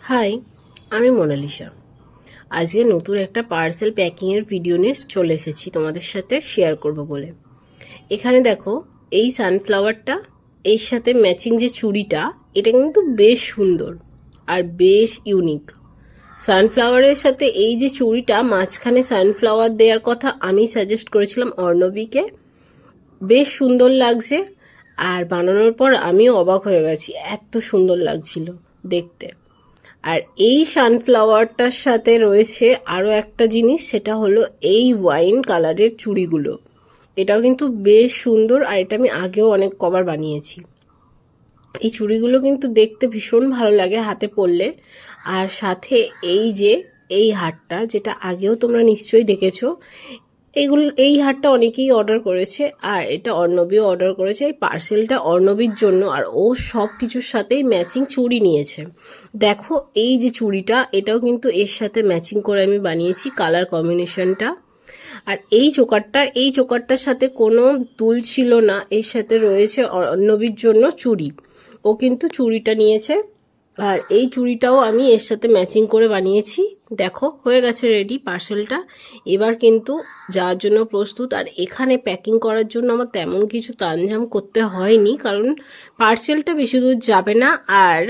High, আমি Mona Lisa. আজকে নতুন একটা পার্সেল প্যাকিংয়ের ভিডিও নিয়ে চলে এসেছি তোমাদের সাথে শেয়ার করব বলে। এখানে দেখো, এই সানফ্লাওয়ারটা, এর সাথে ম্যাচিং যে চুড়িটা, এটা কিন্তু বেশ সুন্দর আর বেশ ইউনিক। সানফ্লাওয়ারের সাথে এই যে চুড়িটা, মাঝখানে সানফ্লাওয়ার দেওয়ার কথা আমি সাজেস্ট করেছিলাম অর্ণবীকে। বেশ সুন্দর লাগছে, আর বানানোর পর আমিও অবাক হয়ে গেছি, এত সুন্দর লাগছিল দেখতে। আর এই সানফ্লাওয়ারটার সাথে রয়েছে আরও একটা জিনিস, সেটা হলো এই ওয়াইন কালারের চুড়িগুলো। এটাও কিন্তু বেশ সুন্দর, আর এটা আমি আগেও অনেক কবার বানিয়েছি। এই চুড়িগুলো কিন্তু দেখতে ভীষণ ভালো লাগে হাতে পরলে। আর সাথে এই যে এই হারটা, যেটা আগেও তোমরা নিশ্চয়ই দেখেছো, এই হারটা অনেকেই অর্ডার করেছে, আর এটা অর্ণবীও অর্ডার করেছে। এই পার্সেলটা অর্ণবীর জন্য, আর ও সব কিছুর সাথেই ম্যাচিং চুড়ি নিয়েছে। দেখো, এই যে চুড়িটা, এটাও কিন্তু এর সাথে ম্যাচিং করে আমি বানিয়েছি, কালার কম্বিনেশনটা। আর এই চোকারটার সাথে কোনো দুল ছিল না, এর সাথে রয়েছে অর্ণবীর জন্য চুড়ি। ও কিন্তু চুড়িটা নিয়েছে, আর এই চুড়িটাও আমি এর সাথে ম্যাচিং করে বানিয়েছি। দেখো, হয়ে গেছে রেডি পার্সেলটা। এবার কিন্তু যাওয়ার জন্য প্রস্তুত। আর এখানে প্যাকিং করার জন্য আমার তেমন কিছু তামঝাম করতে হয়নি, কারণ পার্সেলটা বেশি দূর যাবে না, আর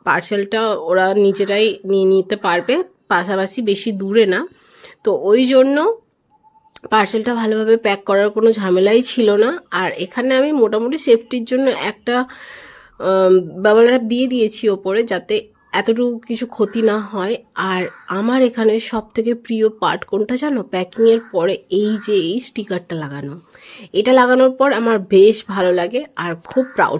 পার্সেলটা ওরা নিজেরাই নিয়ে নিতে পারবে, পাশাপাশি বেশি দূরে না। তো ওই জন্য পার্সেলটা ভালোভাবে প্যাক করার কোনো ঝামেলাই ছিল না। আর এখানে আমি মোটামুটি সেফটির জন্য একটা বাবল র্যাপ দিয়ে দিয়েছি ওপরে, যাতে এতটুকু কিছু ক্ষতি না হয়। আর আমার এখানে সব থেকে প্রিয় পার্ট কোনটা জানো? প্যাকিংয়ের পরে এই যে এই স্টিকারটা লাগানো। এটা লাগানোর পর আমার বেশ ভালো লাগে আর খুব প্রাউড।